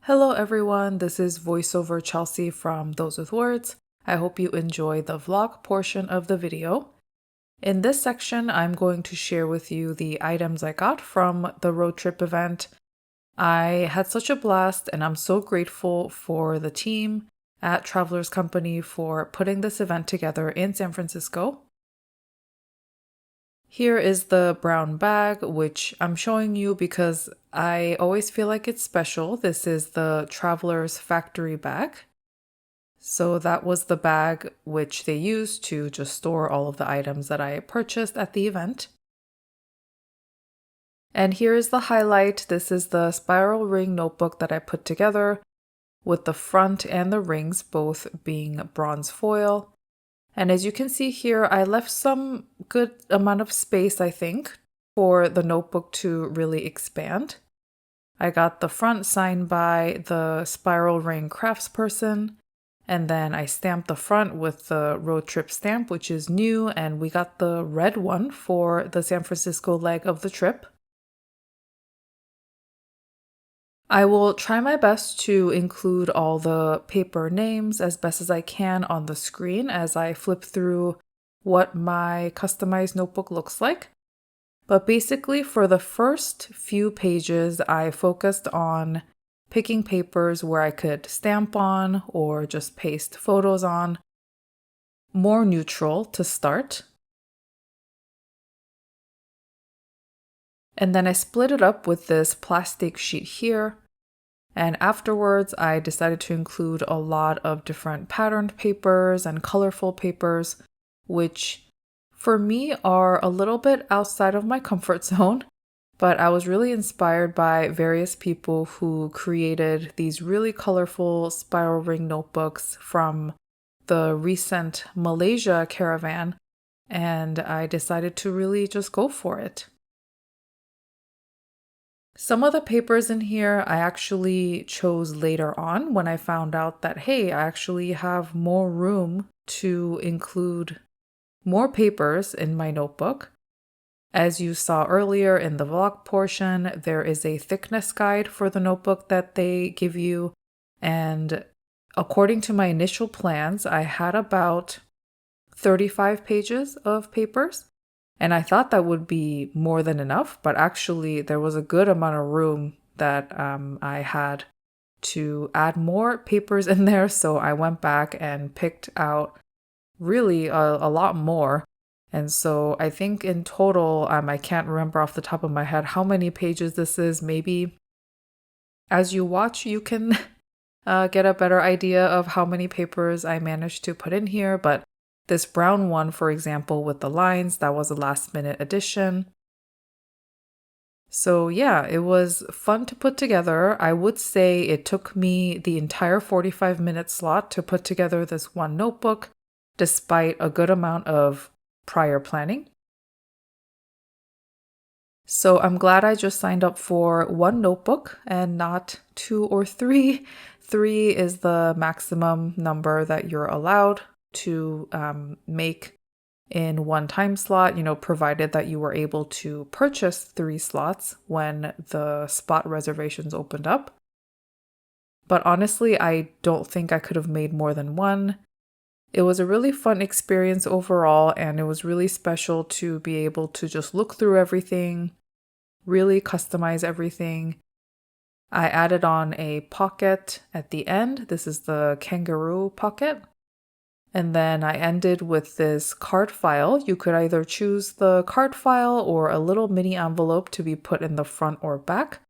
Hello everyone, this is voiceover Chelsea from Those with Words. I hope you enjoy the vlog portion of the video. In this section, I'm going to share with you the items I got from the road trip event. I had such a blast and I'm so grateful for the team at Travelers Company for putting this event together in San Francisco. Here is the brown bag, which I'm showing you because I always feel like it's special. This is the Traveler's Factory bag. So that was the bag which they used to just store all of the items that I purchased at the event. And here is the highlight. This is the spiral ring notebook that I put together with the front and the rings both being bronze foil. And as you can see here, I left some good amount of space, I think, for the notebook to really expand. I got the front signed by the spiral ring craftsperson, and then I stamped the front with the road trip stamp, which is new, and we got the red one for the San Francisco leg of the trip. I will try my best to include all the paper names as best as I can on the screen as I flip through what my customized notebook looks like. But basically for the first few pages, I focused on picking papers where I could stamp on or just paste photos on, more neutral to start. And then I split it up with this plastic sheet here. And afterwards, I decided to include a lot of different patterned papers and colorful papers, which for me are a little bit outside of my comfort zone. But I was really inspired by various people who created these really colorful spiral ring notebooks from the recent Malaysia caravan. And I decided to really just go for it. Some of the papers in here I actually chose later on when I found out that, hey, I actually have more room to include more papers in my notebook. As you saw earlier in the vlog portion, there is a thickness guide for the notebook that they give you. And according to my initial plans, I had about 35 pages of papers. And I thought that would be more than enough, but actually there was a good amount of room that I had to add more papers in there. So I went back and picked out really a lot more. And so I think in total, I can't remember off the top of my head how many pages this is. Maybe as you watch, you can get a better idea of how many papers I managed to put in here. But this brown one, for example, with the lines, that was a last minute addition. So yeah, it was fun to put together. I would say it took me the entire 45-minute slot to put together this one notebook, despite a good amount of prior planning. So I'm glad I just signed up for one notebook and not 2 or 3. 3 is the maximum number that you're allowed to make in one time slot, provided that you were able to purchase 3 slots when the spot reservations opened up. But honestly, I don't think I could have made more than one. It was a really fun experience overall, and it was really special to be able to just look through everything, really customize everything. I added on a pocket at the end. This is the kangaroo pocket. And then I ended with this card file. You could either choose the card file or a little mini envelope to be put in the front or back.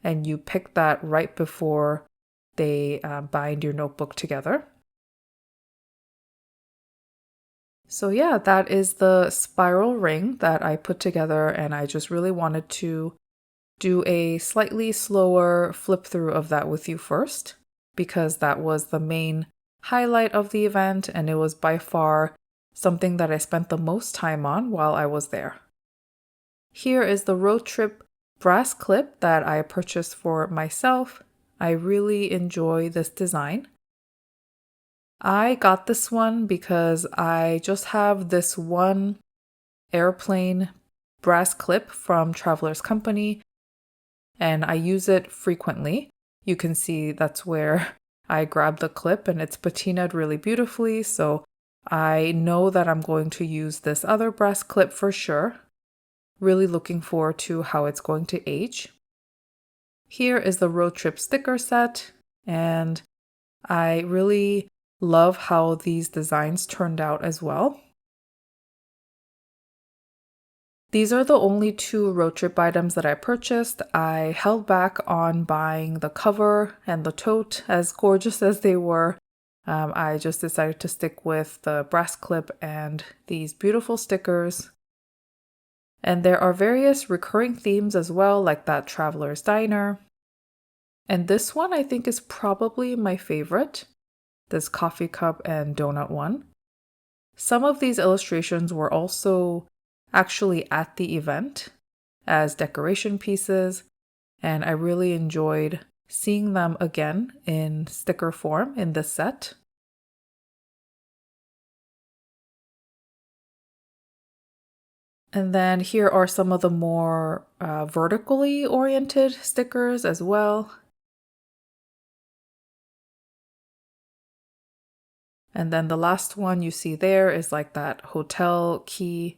And you pick that right before they bind your notebook together. So yeah, that is the spiral ring that I put together, and I just really wanted to do a slightly slower flip through of that with you first, because that was the main highlight of the event, and it was by far something that I spent the most time on while I was there. Here is the road trip brass clip that I purchased for myself. I really enjoy this design. I got this one because I just have this one airplane brass clip from Travelers Company, and I use it frequently. you can see that's where I grabbed the clip, and it's patinaed really beautifully. So I know that I'm going to use this other brass clip for sure. Really looking forward to how it's going to age. Here is the road trip sticker set, and I really love how these designs turned out as well. These are the only 2 road trip items that I purchased. I held back on buying the cover and the tote, as gorgeous as they were. I just decided to stick with the brass clip and these beautiful stickers. And there are various recurring themes as well, like that Traveler's Diner. And this one I think is probably my favorite, this coffee cup and donut one. Some of these illustrations were also actually at the event as decoration pieces, and I really enjoyed seeing them again in sticker form in this set. And then here are some of the more vertically oriented stickers as well. And then the last one you see there is like that hotel key.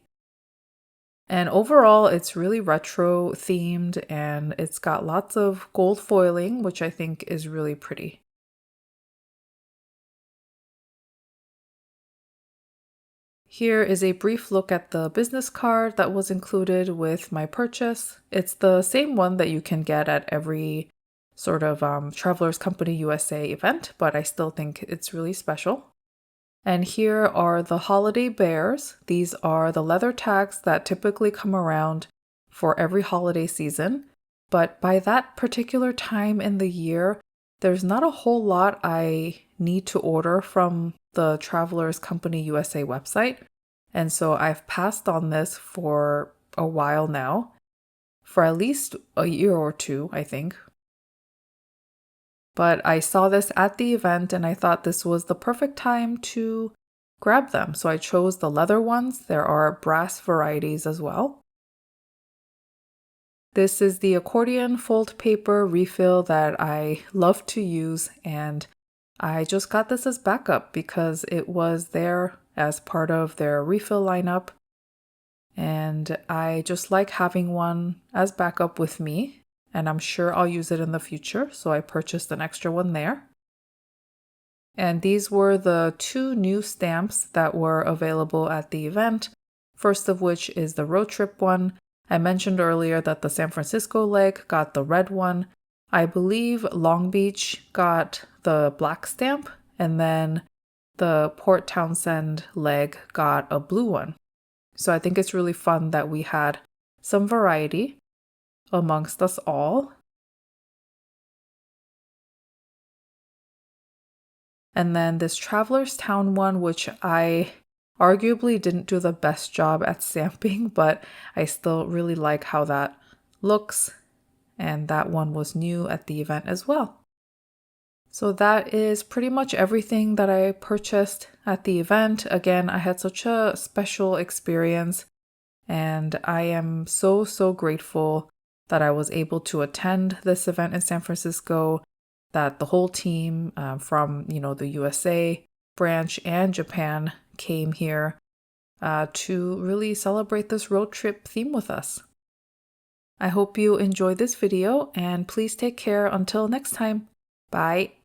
And overall, it's really retro themed, and it's got lots of gold foiling, which I think is really pretty. Here is a brief look at the business card that was included with my purchase. It's the same one that you can get at every sort of Travelers Company USA event, but I still think it's really special. And here are the holiday bears. These are the leather tags that typically come around for every holiday season. But by that particular time in the year, there's not a whole lot I need to order from the Travelers Company USA website. And so I've passed on this for a while now, for at least a year or 2, I think. But I saw this at the event and I thought this was the perfect time to grab them. So I chose the leather ones. There are brass varieties as well. This is the accordion fold paper refill that I love to use, and I just got this as backup because it was there as part of their refill lineup. And I just like having one as backup with me. And I'm sure I'll use it in the future, so I purchased an extra one there. And these were the 2 new stamps that were available at the event, first of which is the road trip one. I mentioned earlier that the San Francisco leg got the red one. I believe Long Beach got the black stamp, and then the Port Townsend leg got a blue one. So I think it's really fun that we had some variety amongst us all. And then this Traveler's Town one, which I arguably didn't do the best job at stamping, but I still really like how that looks. And that one was new at the event as well. So that is pretty much everything that I purchased at the event. Again, I had such a special experience, and I am so, so grateful that I was able to attend this event in San Francisco, that the whole team from, the USA branch and Japan came here to really celebrate this road trip theme with us. I hope you enjoyed this video, and please take care until next time. Bye.